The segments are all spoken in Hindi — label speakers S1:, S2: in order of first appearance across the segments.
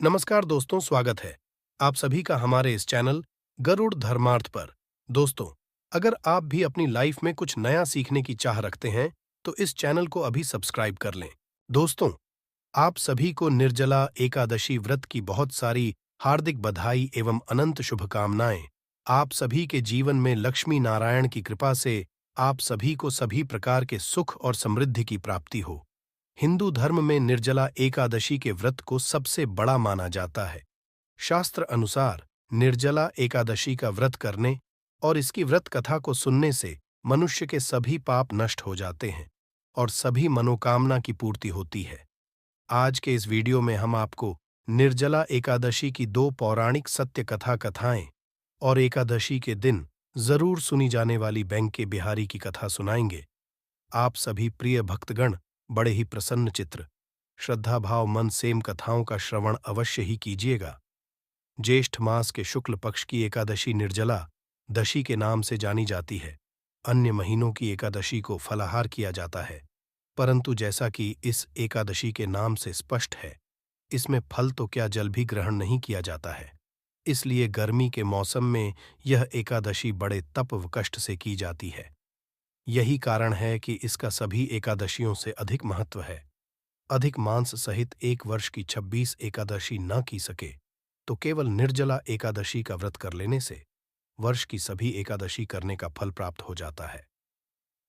S1: नमस्कार दोस्तों, स्वागत है आप सभी का हमारे इस चैनल गरुड़ धर्मार्थ पर। दोस्तों, अगर आप भी अपनी लाइफ में कुछ नया सीखने की चाह रखते हैं तो इस चैनल को अभी सब्सक्राइब कर लें। दोस्तों, आप सभी को निर्जला एकादशी व्रत की बहुत सारी हार्दिक बधाई एवं अनंत शुभकामनाएं। आप सभी के जीवन में लक्ष्मी नारायण की कृपा से आप सभी को सभी प्रकार के सुख और समृद्धि की प्राप्ति हो। हिंदू धर्म में निर्जला एकादशी के व्रत को सबसे बड़ा माना जाता है। शास्त्र अनुसार निर्जला एकादशी का व्रत करने और इसकी व्रत कथा को सुनने से मनुष्य के सभी पाप नष्ट हो जाते हैं और सभी मनोकामना की पूर्ति होती है। आज के इस वीडियो में हम आपको निर्जला एकादशी की दो पौराणिक सत्य कथा कथाएं और एकादशी के दिन जरूर सुनी जाने वाली बैंके बिहारी की कथा सुनाएंगे। आप सभी प्रिय भक्तगण बड़े ही प्रसन्न चित्र, श्रद्धा भाव मन सेम कथाओं का श्रवण अवश्य ही कीजिएगा। ज्येष्ठ मास के शुक्ल पक्ष की एकादशी निर्जला दशी के नाम से जानी जाती है। अन्य महीनों की एकादशी को फलाहार किया जाता है, परंतु जैसा कि इस एकादशी के नाम से स्पष्ट है, इसमें फल तो क्या जल भी ग्रहण नहीं किया जाता है। इसलिए गर्मी के मौसम में यह एकादशी बड़े तप व कष्ट से की जाती है। यही कारण है कि इसका सभी एकादशियों से अधिक महत्व है। अधिक मांस सहित एक वर्ष की 26 एकादशी न की सके तो केवल निर्जला एकादशी का व्रत कर लेने से वर्ष की सभी एकादशी करने का फल प्राप्त हो जाता है।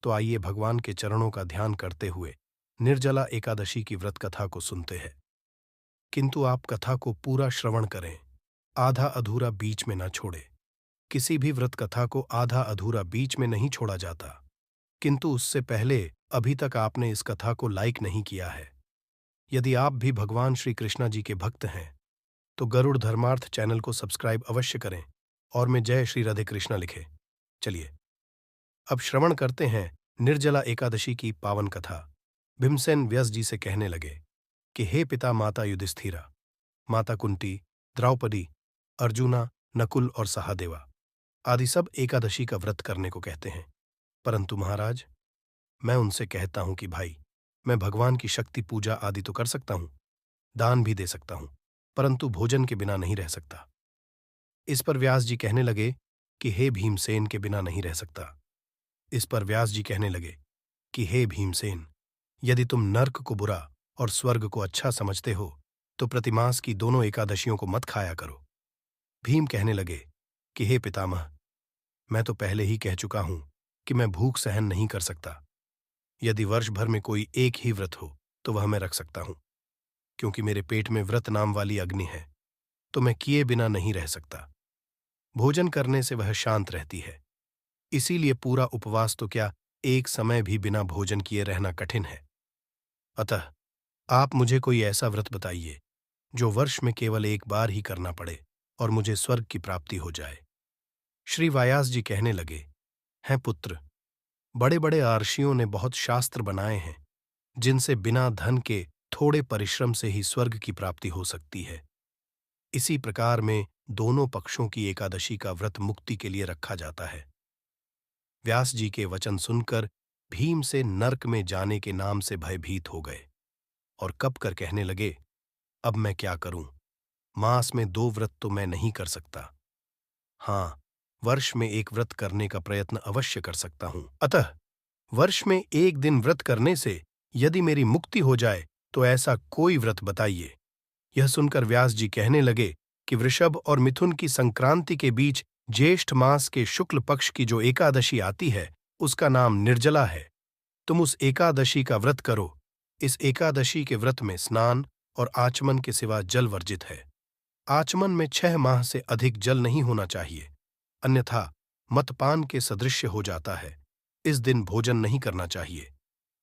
S1: तो आइए भगवान के चरणों का ध्यान करते हुए निर्जला एकादशी की व्रत कथा को सुनते हैं। किंतु आप कथा को पूरा श्रवण करें, आधा अधूरा बीच में न छोड़े। किसी भी व्रत कथा को आधा अधूरा बीच में नहीं छोड़ा जाता, किंतु उससे पहले अभी तक आपने इस कथा को लाइक नहीं किया है। यदि आप भी भगवान श्री कृष्णा जी के भक्त हैं तो गरुड़ धर्मार्थ चैनल को सब्सक्राइब अवश्य करें और में जय श्री राधे कृष्णा लिखें। चलिए अब श्रवण करते हैं निर्जला एकादशी की पावन कथा। भीमसेन व्यास जी से कहने लगे कि हे पिता माता युधिष्ठिरा, माता कुंती, द्रौपदी, अर्जुना, नकुल और सहादेवा आदि सब एकादशी का व्रत करने को कहते हैं, परंतु महाराज, मैं उनसे कहता हूं कि भाई, मैं भगवान की शक्ति पूजा आदि तो कर सकता हूं, दान भी दे सकता हूं, परंतु भोजन के बिना नहीं रह सकता। इस पर व्यास जी कहने लगे कि हे भीमसेन, के बिना नहीं रह सकता। इस पर व्यास जी कहने लगे कि हे भीमसेन, यदि तुम नर्क को बुरा और स्वर्ग को अच्छा समझते हो तो प्रतिमास की दोनों एकादशियों को मत खाया करो। भीम कहने लगे कि हे पितामह, मैं तो पहले ही कह चुका हूं कि मैं भूख सहन नहीं कर सकता। यदि वर्ष भर में कोई एक ही व्रत हो तो वह मैं रख सकता हूं, क्योंकि मेरे पेट में व्रत नाम वाली अग्नि है, तो मैं किए बिना नहीं रह सकता। भोजन करने से वह शांत रहती है, इसीलिए पूरा उपवास तो क्या, एक समय भी बिना भोजन किए रहना कठिन है। अतः आप मुझे कोई ऐसा व्रत बताइए जो वर्ष में केवल एक बार ही करना पड़े और मुझे स्वर्ग की प्राप्ति हो जाए। श्री व्यास जी कहने लगे, हैं पुत्र, बड़े बड़े आर्षियों ने बहुत शास्त्र बनाए हैं जिनसे बिना धन के थोड़े परिश्रम से ही स्वर्ग की प्राप्ति हो सकती है। इसी प्रकार में दोनों पक्षों की एकादशी का व्रत मुक्ति के लिए रखा जाता है। व्यास जी के वचन सुनकर भीम से नरक में जाने के नाम से भयभीत हो गए और कब कर कहने लगे, अब मैं क्या करूं, मास में 2 व्रत तो मैं नहीं कर सकता। हाँ, वर्ष में एक व्रत करने का प्रयत्न अवश्य कर सकता हूं। अतः वर्ष में एक दिन व्रत करने से यदि मेरी मुक्ति हो जाए तो ऐसा कोई व्रत बताइए। यह सुनकर व्यास जी कहने लगे कि वृषभ और मिथुन की संक्रांति के बीच ज्येष्ठ मास के शुक्ल पक्ष की जो एकादशी आती है उसका नाम निर्जला है। तुम उस एकादशी का व्रत करो। इस एकादशी के व्रत में स्नान और आचमन के सिवा जल वर्जित है। आचमन में 6 माह से अधिक जल नहीं होना चाहिए, अन्यथा मतपान के सदृश्य हो जाता है। इस दिन भोजन नहीं करना चाहिए,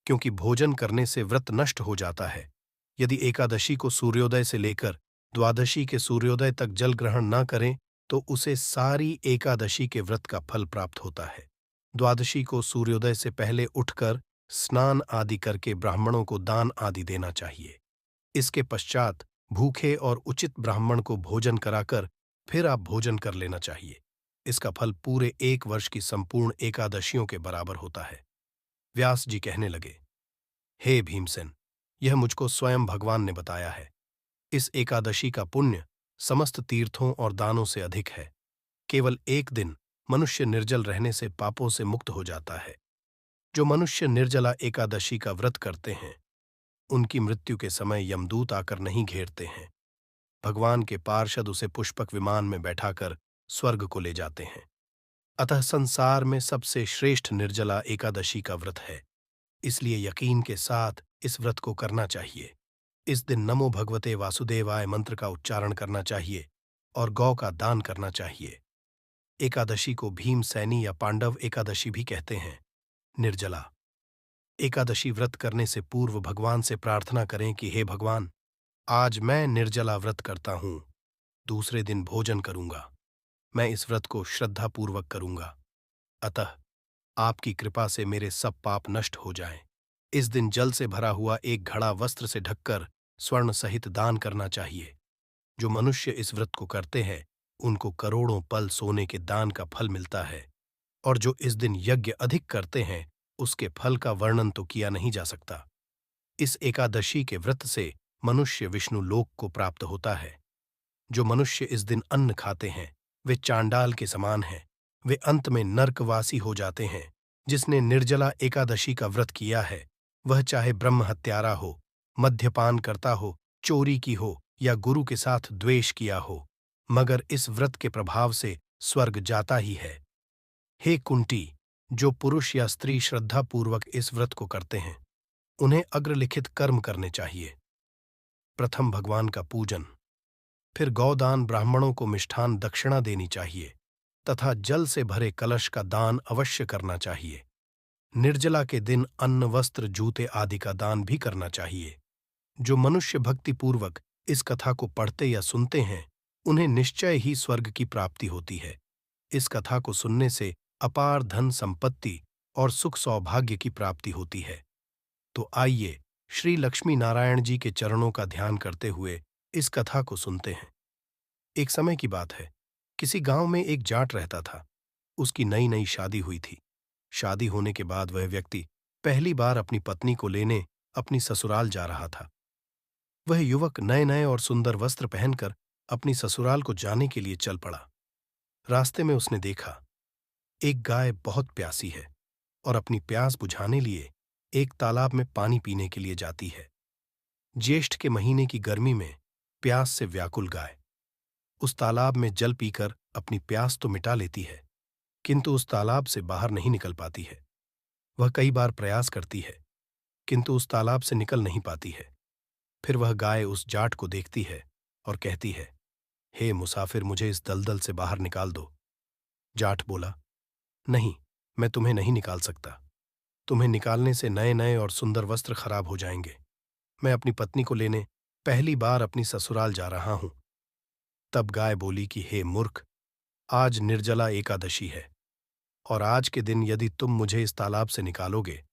S1: क्योंकि भोजन करने से व्रत नष्ट हो जाता है। यदि एकादशी को सूर्योदय से लेकर द्वादशी के सूर्योदय तक जल ग्रहण न करें तो उसे सारी एकादशी के व्रत का फल प्राप्त होता है। द्वादशी को सूर्योदय से पहले उठकर स्नान आदि करके ब्राह्मणों को दान आदि देना चाहिए। इसके पश्चात भूखे और उचित ब्राह्मण को भोजन कराकर फिर आप भोजन कर लेना चाहिए। इसका फल पूरे एक वर्ष की संपूर्ण एकादशियों के बराबर होता है। व्यास जी कहने लगे, हे भीमसेन, यह मुझको स्वयं भगवान ने बताया है। इस एकादशी का पुण्य समस्त तीर्थों और दानों से अधिक है। केवल एक दिन मनुष्य निर्जल रहने से पापों से मुक्त हो जाता है। जो मनुष्य निर्जला एकादशी का व्रत करते हैं, उनकी मृत्यु के समय यमदूत आकर नहीं घेरते हैं। भगवान के पार्षद उसे पुष्पक विमान में बैठाकर स्वर्ग को ले जाते हैं। अतः संसार में सबसे श्रेष्ठ निर्जला एकादशी का व्रत है। इसलिए यकीन के साथ इस व्रत को करना चाहिए। इस दिन नमो भगवते वासुदेवाय मंत्र का उच्चारण करना चाहिए और गौ का दान करना चाहिए। एकादशी को भीमसैनी या पांडव एकादशी भी कहते हैं। निर्जला एकादशी व्रत करने से पूर्व भगवान से प्रार्थना करें कि हे भगवान, आज मैं निर्जला व्रत करता हूं। दूसरे दिन भोजन करूंगा। मैं इस व्रत को श्रद्धापूर्वक करूंगा। अतः आपकी कृपा से मेरे सब पाप नष्ट हो जाएं। इस दिन जल से भरा हुआ एक घड़ा वस्त्र से ढककर स्वर्ण सहित दान करना चाहिए। जो मनुष्य इस व्रत को करते हैं, उनको करोड़ों पल सोने के दान का फल मिलता है। और जो इस दिन यज्ञ अधिक करते हैं, उसके फल का वर्णन तो किया नहीं जा सकता। इस एकादशी के व्रत से मनुष्य विष्णु लोक को प्राप्त होता है। जो मनुष्य इस दिन अन्न खाते हैं, वे चांडाल के समान हैं। वे अंत में नरकवासी हो जाते हैं। जिसने निर्जला एकादशी का व्रत किया है, वह चाहे ब्रह्म हत्यारा हो, मद्यपान करता हो, चोरी की हो या गुरु के साथ द्वेष किया हो, मगर इस व्रत के प्रभाव से स्वर्ग जाता ही है। हे कुंती, जो पुरुष या स्त्री श्रद्धापूर्वक इस व्रत को करते हैं, उन्हें अग्रलिखित कर्म करने चाहिए। प्रथम भगवान का पूजन, फिर गौदान, ब्राह्मणों को मिष्ठान दक्षिणा देनी चाहिए तथा जल से भरे कलश का दान अवश्य करना चाहिए। निर्जला के दिन अन्न, वस्त्र, जूते आदि का दान भी करना चाहिए। जो मनुष्य भक्तिपूर्वक इस कथा को पढ़ते या सुनते हैं, उन्हें निश्चय ही स्वर्ग की प्राप्ति होती है। इस कथा को सुनने से अपार धन संपत्ति और सुख सौभाग्य की प्राप्ति होती है। तो आइए श्री लक्ष्मी नारायण जी के चरणों का ध्यान करते हुए इस कथा को सुनते हैं। एक समय की बात है, किसी गांव में एक जाट रहता था। उसकी नई नई शादी हुई थी। शादी होने के बाद वह व्यक्ति पहली बार अपनी पत्नी को लेने अपनी ससुराल जा रहा था। वह युवक नए नए और सुंदर वस्त्र पहनकर अपनी ससुराल को जाने के लिए चल पड़ा। रास्ते में उसने देखा, एक गाय बहुत प्यासी है और अपनी प्यास बुझाने लिए एक तालाब में पानी पीने के लिए जाती है। ज्येष्ठ के महीने की गर्मी में प्यास से व्याकुल गाय उस तालाब में जल पीकर अपनी प्यास तो मिटा लेती है, किंतु उस तालाब से बाहर नहीं निकल पाती है। वह कई बार प्रयास करती है, किंतु उस तालाब से निकल नहीं पाती है। फिर वह गाय उस जाट को देखती है और कहती है, हे मुसाफिर, मुझे इस दलदल से बाहर निकाल दो। जाट बोला, नहीं, मैं तुम्हें नहीं निकाल सकता। तुम्हें निकालने से नए नए और सुंदर वस्त्र खराब हो जाएंगे। मैं अपनी पत्नी को लेने पहली बार अपनी ससुराल जा रहा हूं। तब गाय बोली कि हे मूर्ख, आज निर्जला एकादशी है और आज के दिन यदि तुम मुझे इस तालाब से निकालोगे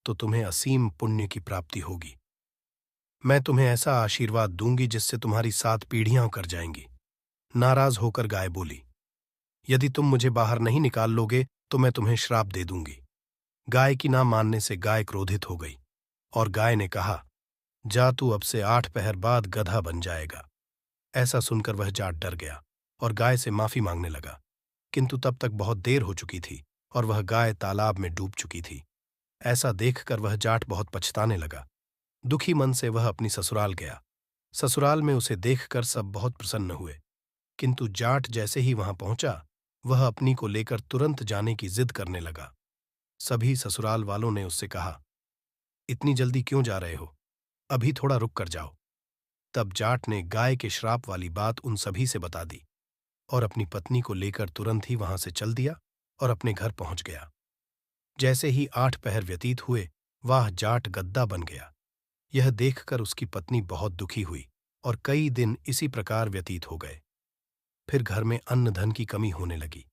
S1: तो तुम्हें असीम पुण्य की प्राप्ति होगी। मैं तुम्हें ऐसा आशीर्वाद दूंगी जिससे तुम्हारी 7 पीढ़ियां कर जाएंगी। नाराज होकर गाय बोली, यदि तुम मुझे बाहर नहीं निकाल लोगे तो मैं तुम्हें श्राप दे दूंगी। गाय की ना मानने से गाय क्रोधित हो गई और गाय ने कहा, जा तू अब से 8 पहर बाद गधा बन जाएगा। ऐसा सुनकर वह जाट डर गया और गाय से माफी मांगने लगा, किंतु तब तक बहुत देर हो चुकी थी और वह गाय तालाब में डूब चुकी थी। ऐसा देखकर वह जाट बहुत पछताने लगा। दुखी मन से वह अपनी ससुराल गया। ससुराल में उसे देखकर सब बहुत प्रसन्न हुए, किंतु जाट जैसे ही वहां पहुंचा, वह अपनी को लेकर तुरंत जाने की जिद करने लगा। सभी ससुराल वालों ने उससे कहा, इतनी जल्दी क्यों जा रहे हो? अभी थोड़ा रुक कर जाओ। तब जाट ने गाय के श्राप वाली बात उन सभी से बता दी और अपनी पत्नी को लेकर तुरंत ही वहां से चल दिया और अपने घर पहुंच गया। जैसे ही 8 पहर व्यतीत हुए, वह जाट गद्दा बन गया। यह देखकर उसकी पत्नी बहुत दुखी हुई और कई दिन इसी प्रकार व्यतीत हो गए। फिर घर में अन्न धन की कमी होने लगी।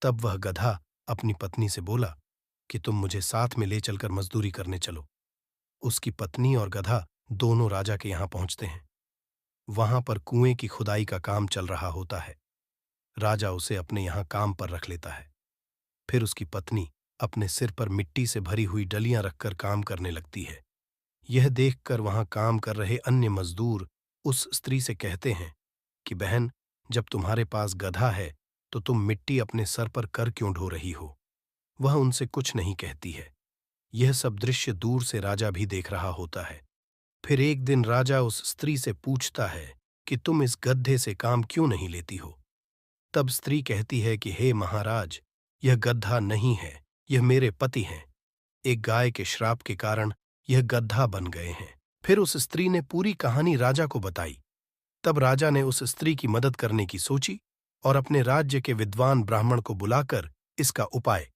S1: तब वह गधा अपनी पत्नी से बोला कि तुम मुझे साथ में ले चलकर मजदूरी करने चलो। उसकी पत्नी और गधा दोनों राजा के यहां पहुंचते हैं। वहां पर कुएं की खुदाई का काम चल रहा होता है। राजा उसे अपने यहां काम पर रख लेता है। फिर उसकी पत्नी अपने सिर पर मिट्टी से भरी हुई डलियां रखकर काम करने लगती है। यह देखकर वहां काम कर रहे अन्य मजदूर उस स्त्री से कहते हैं कि बहन, जब तुम्हारे पास गधा है तो तुम मिट्टी अपने सर पर कर क्यों ढो रही हो? वह उनसे कुछ नहीं कहती है। यह सब दृश्य दूर से राजा भी देख रहा होता है। फिर एक दिन राजा उस स्त्री से पूछता है कि तुम इस गड्ढे से काम क्यों नहीं लेती हो? तब स्त्री कहती है कि हे महाराज, यह गड्ढा नहीं है, यह मेरे पति हैं। एक गाय के श्राप के कारण यह गड्ढा बन गए हैं। फिर उस स्त्री ने पूरी कहानी राजा को बताई। तब राजा ने उस स्त्री की मदद करने की सोची और अपने राज्य के विद्वान ब्राह्मण को बुलाकर इसका उपाय।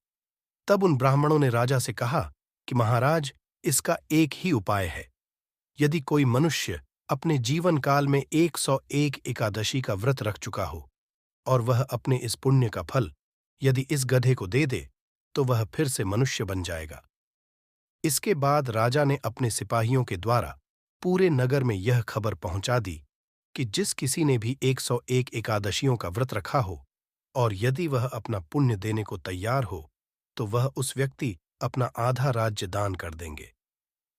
S1: तब उन ब्राह्मणों ने राजा से कहा कि महाराज, इसका एक ही उपाय है। यदि कोई मनुष्य अपने जीवन काल में 101 एकादशी का व्रत रख चुका हो और वह अपने इस पुण्य का फल यदि इस गधे को दे दे तो वह फिर से मनुष्य बन जाएगा। इसके बाद राजा ने अपने सिपाहियों के द्वारा पूरे नगर में यह खबर पहुंचा दी कि जिस किसी ने भी 101 एकादशियों का व्रत रखा हो और यदि वह अपना पुण्य देने को तैयार हो तो वह उस व्यक्ति अपना आधा राज्य दान कर देंगे।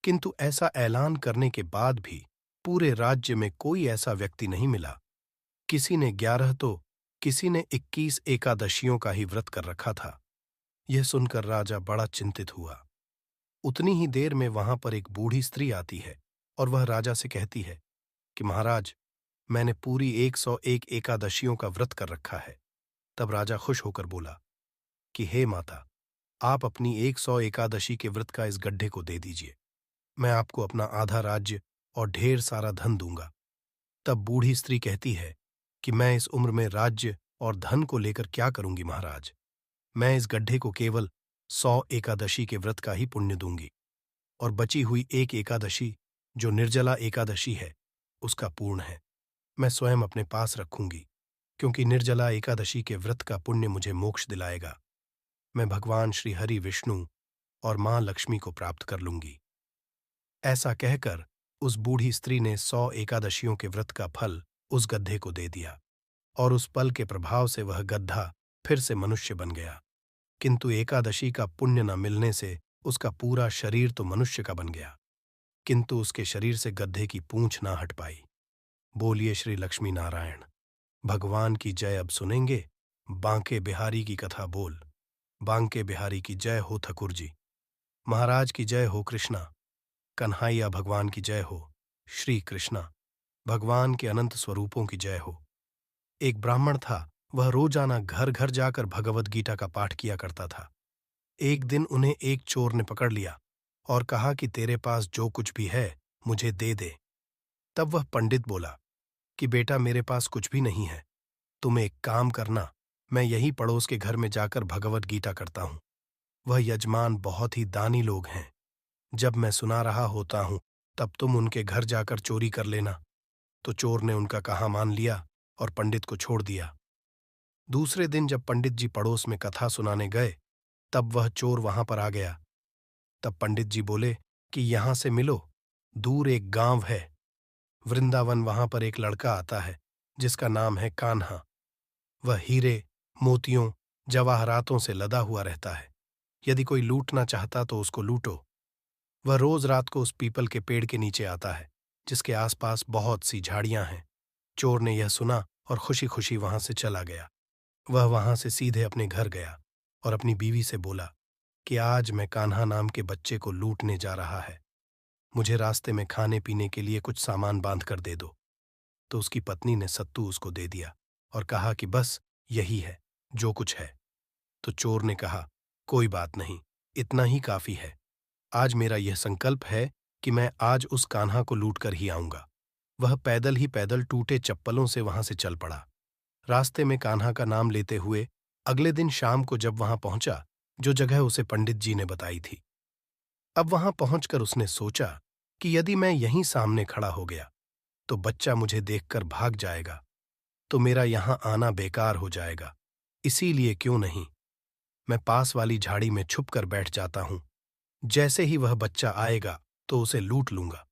S1: किंतु ऐसा ऐलान करने के बाद भी पूरे राज्य में कोई ऐसा व्यक्ति नहीं मिला। किसी ने 11 तो किसी ने 21 एकादशियों का ही व्रत कर रखा था। यह सुनकर राजा बड़ा चिंतित हुआ। उतनी ही देर में वहां पर एक बूढ़ी स्त्री आती है और वह राजा से कहती है कि महाराज, मैंने पूरी 101 एकादशियों का व्रत कर रखा है। तब राजा खुश होकर बोला कि हे माता, आप अपनी 100 एकादशी के व्रत का इस गड्ढे को दे दीजिए। मैं आपको अपना आधा राज्य और ढेर सारा धन दूंगा। तब बूढ़ी स्त्री कहती है कि मैं इस उम्र में राज्य और धन को लेकर क्या करूंगी महाराज। मैं इस गड्ढे को केवल 100 एकादशी के व्रत का ही पुण्य दूंगी और बची हुई एक एकादशी जो निर्जला एकादशी है उसका पूर्ण है मैं स्वयं अपने पास रखूंगी, क्योंकि निर्जला एकादशी के व्रत का पुण्य मुझे मोक्ष दिलाएगा। मैं भगवान श्री हरि विष्णु और मां लक्ष्मी को प्राप्त कर लूंगी। ऐसा कहकर उस बूढ़ी स्त्री ने 100 एकादशियों के व्रत का फल उस गड्ढे को दे दिया और उस पल के प्रभाव से वह गड्ढा फिर से मनुष्य बन गया। किंतु एकादशी का पुण्य न मिलने से उसका पूरा शरीर तो मनुष्य का बन गया, किंतु उसके शरीर से गड्ढे की पूंछ ना हट पाई। बोलिए श्री लक्ष्मी नारायण। भगवान की जय। अब सुनेंगे बांके बिहारी की कथा बोल। बांके बिहारी की जय हो ठकुर जी महाराज की जय हो। कृष्णा कन्हैया भगवान की जय हो। श्री कृष्णा भगवान के अनंत स्वरूपों की जय हो। एक ब्राह्मण था, वह रोजाना घर घर जाकर भगवद गीता का पाठ किया करता था। एक दिन उन्हें एक चोर ने पकड़ लिया और कहा कि तेरे पास जो कुछ भी है मुझे दे दे। तब वह पंडित बोला कि बेटा, मेरे पास कुछ भी नहीं है, तुम एक काम करना, मैं यही पड़ोस के घर में जाकर भगवद गीता करता हूं। वह यजमान बहुत ही दानी लोग हैं। जब मैं सुना रहा होता हूं तब तुम उनके घर जाकर चोरी कर लेना। तो चोर ने उनका कहा मान लिया और पंडित को छोड़ दिया। दूसरे दिन जब पंडित जी पड़ोस में कथा सुनाने गए तब वह चोर वहां पर आ गया। तब पंडित जी बोले कि यहां से मिलो, दूर एक गांव है वृंदावन, वहां पर एक लड़का आता है जिसका नाम है कान्हा। वह हीरे, मोतियों, जवाहरातों से लदा हुआ रहता है। यदि कोई लूटना चाहता तो उसको लूटो। वह रोज रात को उस पीपल के पेड़ के नीचे आता है जिसके आसपास बहुत सी झाड़ियां हैं। चोर ने यह सुना और खुशी खुशी वहां से चला गया। वह वहां से सीधे अपने घर गया और अपनी बीवी से बोला कि आज मैं कान्हा नाम के बच्चे को लूटने जा रहा है, मुझे रास्ते में खाने पीने के लिए कुछ सामान बांध कर दे दो। तो उसकी पत्नी ने सत्तू उसको दे दिया और कहा कि बस यही है जो कुछ है। तो चोर ने कहा कोई बात नहीं, इतना ही काफी है। आज मेरा यह संकल्प है कि मैं आज उस कान्हा को लूट कर ही आऊंगा। वह पैदल ही पैदल टूटे चप्पलों से वहां से चल पड़ा। रास्ते में कान्हा का नाम लेते हुए अगले दिन शाम को जब वहां पहुंचा जो जगह उसे पंडित जी ने बताई थी, अब वहां पहुंचकर उसने सोचा कि यदि मैं यहीं सामने खड़ा हो गया तो बच्चा मुझे देखकर भाग जाएगा, तो मेरा यहां आना बेकार हो जाएगा। इसीलिए क्यों नहीं, मैं पास वाली झाड़ी में छुप कर बैठ जाता हूं। जैसे ही वह बच्चा आएगा तो उसे लूट लूंगा।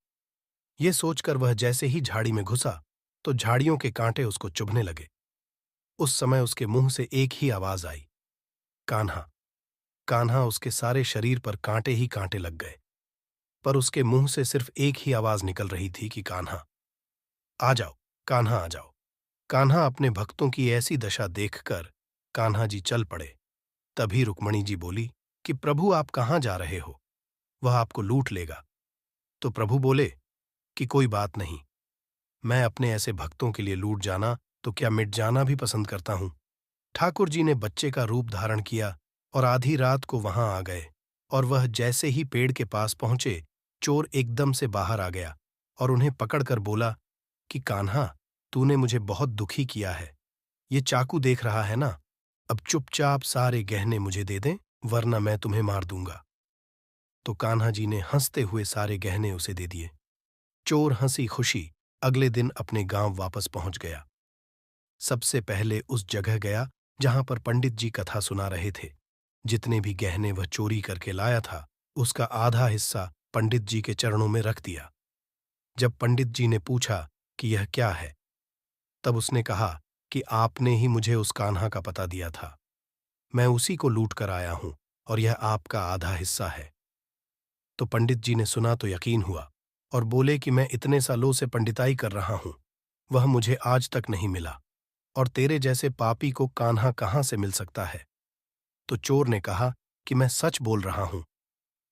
S1: ये सोचकर वह जैसे ही झाड़ी में घुसा तो झाड़ियों के कांटे उसको चुभने लगे। उस समय उसके मुंह से एक ही आवाज आई, कान्हा। कान्हा उसके सारे शरीर पर कांटे ही कांटे लग गए, पर उसके मुंह से सिर्फ एक ही आवाज निकल रही थी कि कान्हा। आ जाओ, कान्हा आ जाओ। कान्हा अपने भक्तों की ऐसी दशा देखकर कान्हा जी चल पड़े। तभी रुक्मणी जी बोली कि प्रभु आप कहाँ जा रहे हो? वह आपको लूट लेगा। तो प्रभु बोले कि कोई बात नहीं, मैं अपने ऐसे भक्तों के लिए लूट जाना तो क्या मिट जाना भी पसंद करता हूं। ठाकुर जी ने बच्चे का रूप धारण किया और आधी रात को वहां आ गए, और वह जैसे ही पेड़ के पास पहुंचे, चोर एकदम से बाहर आ गया और उन्हें पकड़कर बोला कि कान्हा, तूने मुझे बहुत दुखी किया है। ये चाकू देख रहा है ना, अब चुपचाप सारे गहने मुझे दे दें, वरना मैं तुम्हें मार दूंगा। तो कान्हा जी ने हंसते हुए सारे गहने उसे दे दिए। चोर हंसी खुशी अगले दिन अपने गांव वापस पहुंच गया। सबसे पहले उस जगह गया जहां पर पंडित जी कथा सुना रहे थे। जितने भी गहने वह चोरी करके लाया था, उसका आधा हिस्सा पंडित जी के चरणों में रख दिया। जब पंडित जी ने पूछा कि यह क्या है, तब उसने कहा कि आपने ही मुझे उस कान्हा का पता दिया था। मैं उसी को लूट कर आया हूं और यह आपका आधा हिस्सा है। तो पंडित जी ने सुना तो यकीन हुआ और बोले कि मैं इतने सालों से पंडिताई कर रहा हूं, वह मुझे आज तक नहीं मिला, और तेरे जैसे पापी को कान्हा कहां से मिल सकता है। तो चोर ने कहा कि मैं सच बोल रहा हूं।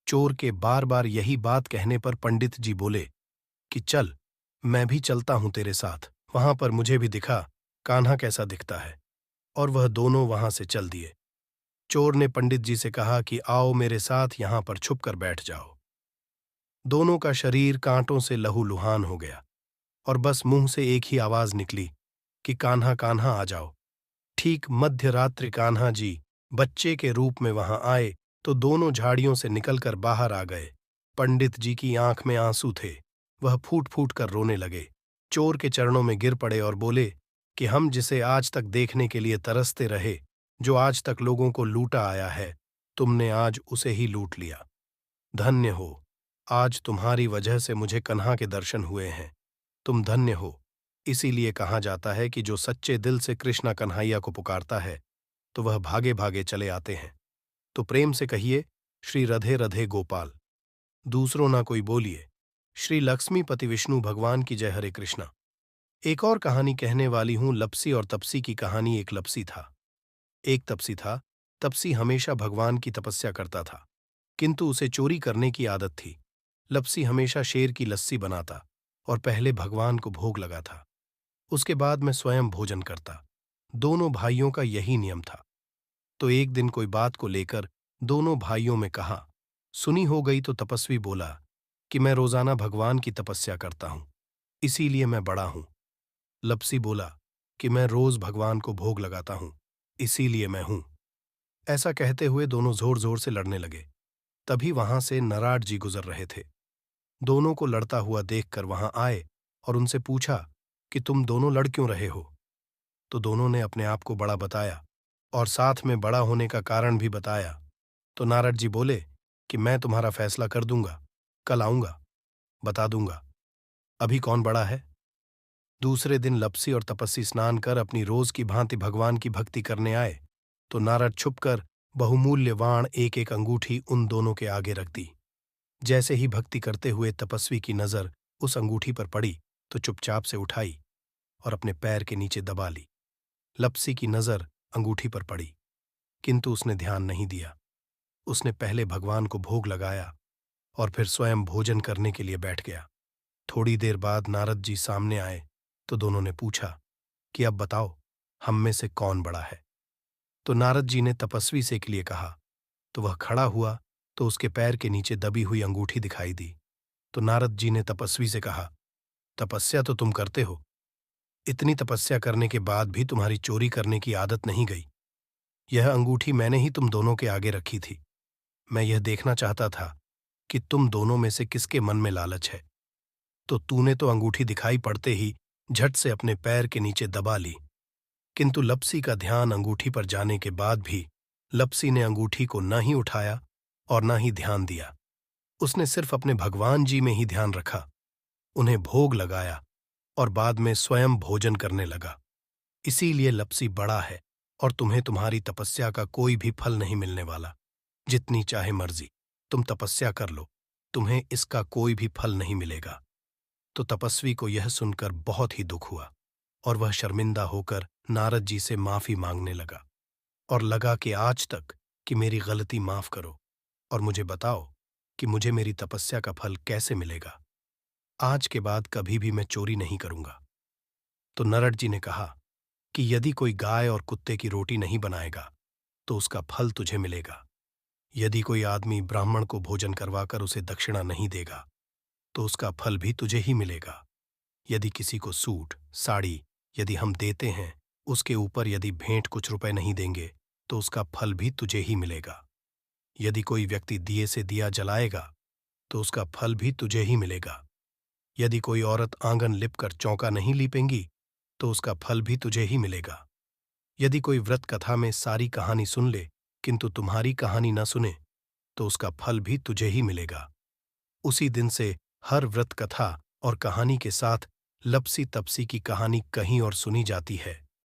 S1: चोर के बार बार यही बात कहने पर पंडित जी बोले कि चल, मैं भी चलता हूं तेरे साथ, वहां पर मुझे भी दिखा कान्हा कैसा दिखता है। और वह दोनों वहां से चल दिए। चोर ने पंडित जी से कहा कि आओ मेरे साथ यहां पर छुप कर बैठ जाओ। दोनों का शरीर कांटों से लहूलुहान हो गया और बस मुंह से एक ही आवाज निकली कि कान्हा कान्हा आ जाओ। ठीक मध्य रात्रि कान्हा जी बच्चे के रूप में वहां आए तो दोनों झाड़ियों से निकलकर बाहर आ गए। पंडित जी की आंख में आंसू थे, वह फूट फूट कर रोने लगे। चोर के चरणों में गिर पड़े और बोले कि हम जिसे आज तक देखने के लिए तरसते रहे, जो आज तक लोगों को लूटा आया है, तुमने आज उसे ही लूट लिया। धन्य हो, आज तुम्हारी वजह से मुझे कन्हा के दर्शन हुए हैं। तुम धन्य हो। इसीलिए कहा जाता है कि जो सच्चे दिल से कृष्णा कन्हैया को पुकारता है, तो वह भागे भागे चले आते हैं। तो प्रेम से कहिए, श्री रधे रधे गोपाल। दूसरों ना कोई बोलिए, श्री लक्ष्मीपति विष्णु भगवान की जय। हरे कृष्णा। एक और कहानी कहने वाली हूं, लपसी और तपसी की कहानी। एक लपसी था, एक तपसी था। तपसी हमेशा भगवान की तपस्या करता था, किंतु उसे चोरी करने की आदत थी। लपसी हमेशा शेर की लस्सी बनाता और पहले भगवान को भोग लगाता, उसके बाद मैं स्वयं भोजन करता। दोनों भाइयों का यही नियम था। तो एक दिन कोई बात को लेकर दोनों भाइयों में कहा सुनी हो गई, तो तपस्वी बोला कि मैं रोजाना भगवान की तपस्या करता हूं, इसीलिए मैं बड़ा हूं। लपसी बोला कि मैं रोज भगवान को भोग लगाता हूं, इसीलिए मैं हूं। ऐसा कहते हुए दोनों जोर जोर से लड़ने लगे। तभी वहां से नराट जी गुजर रहे थे। दोनों को लड़ता हुआ देखकर वहां आए और उनसे पूछा कि तुम दोनों लड़ क्यों रहे हो। तो दोनों ने अपने आप को बड़ा बताया और साथ में बड़ा होने का कारण भी बताया। तो नारद जी बोले कि मैं तुम्हारा फैसला कर दूंगा, कल आऊंगा, बता दूंगा अभी कौन बड़ा है। दूसरे दिन लपसी और तपस्वी स्नान कर अपनी रोज की भांति भगवान की भक्ति करने आए। तो नारद छुपकर बहुमूल्य वाण एक एक अंगूठी उन दोनों के आगे रख दी। जैसे ही भक्ति करते हुए तपस्वी की नजर उस अंगूठी पर पड़ी, तो चुपचाप से उठाई और अपने पैर के नीचे दबा ली। लपसी की नजर अंगूठी पर पड़ी, किंतु उसने ध्यान नहीं दिया। उसने पहले भगवान को भोग लगाया और फिर स्वयं भोजन करने के लिए बैठ गया। थोड़ी देर बाद नारद जी सामने आए तो दोनों ने पूछा कि अब बताओ, हम में से कौन बड़ा है। तो नारद जी ने तपस्वी से के लिए कहा। तो वह खड़ा हुआ तो उसके पैर के नीचे दबी हुई अंगूठी दिखाई दी। तो नारद जी ने तपस्वी से कहा, तपस्या तो तुम करते हो, इतनी तपस्या करने के बाद भी तुम्हारी चोरी करने की आदत नहीं गई। यह अंगूठी मैंने ही तुम दोनों के आगे रखी थी। मैं यह देखना चाहता था कि तुम दोनों में से किसके मन में लालच है। तो तूने तो अंगूठी दिखाई पड़ते ही झट से अपने पैर के नीचे दबा ली। किंतु लपसी का ध्यान अंगूठी पर जाने के बाद भी लपसी ने अंगूठी को न ही उठाया और न ही ध्यान दिया। उसने सिर्फ अपने भगवान जी में ही ध्यान रखा, उन्हें भोग लगाया और बाद में स्वयं भोजन करने लगा। इसीलिए लपसी बड़ा है और तुम्हें तुम्हारी तपस्या का कोई भी फल नहीं मिलने वाला। जितनी चाहे मर्जी तुम तपस्या कर लो, तुम्हें इसका कोई भी फल नहीं मिलेगा। तो तपस्वी को यह सुनकर बहुत ही दुख हुआ और वह शर्मिंदा होकर नारद जी से माफी मांगने लगा और लगा कि आज तक कि मेरी गलती माफ करो और मुझे बताओ कि मुझे मेरी तपस्या का फल कैसे मिलेगा। आज के बाद कभी भी मैं चोरी नहीं करूंगा। तो नारद जी ने कहा कि यदि कोई गाय और कुत्ते की रोटी नहीं बनाएगा तो उसका फल तुझे मिलेगा। यदि कोई आदमी ब्राह्मण को भोजन करवाकर उसे दक्षिणा नहीं देगा तो उसका फल भी तुझे ही मिलेगा। यदि किसी को सूट साड़ी यदि हम देते हैं, उसके ऊपर यदि भेंट कुछ रुपए नहीं देंगे तो उसका फल भी तुझे ही मिलेगा। यदि कोई व्यक्ति दिए से दिया जलाएगा तो उसका फल भी तुझे ही मिलेगा। यदि कोई औरत आंगन लिपकर चौका नहीं लीपेंगी तो उसका फल भी तुझे ही मिलेगा। यदि कोई व्रत कथा में सारी कहानी सुन ले किंतु तुम्हारी कहानी न सुने तो उसका फल भी तुझे ही मिलेगा। उसी दिन से हर व्रत कथा और कहानी के साथ लपसी तपसी की कहानी कहीं और सुनी जाती है।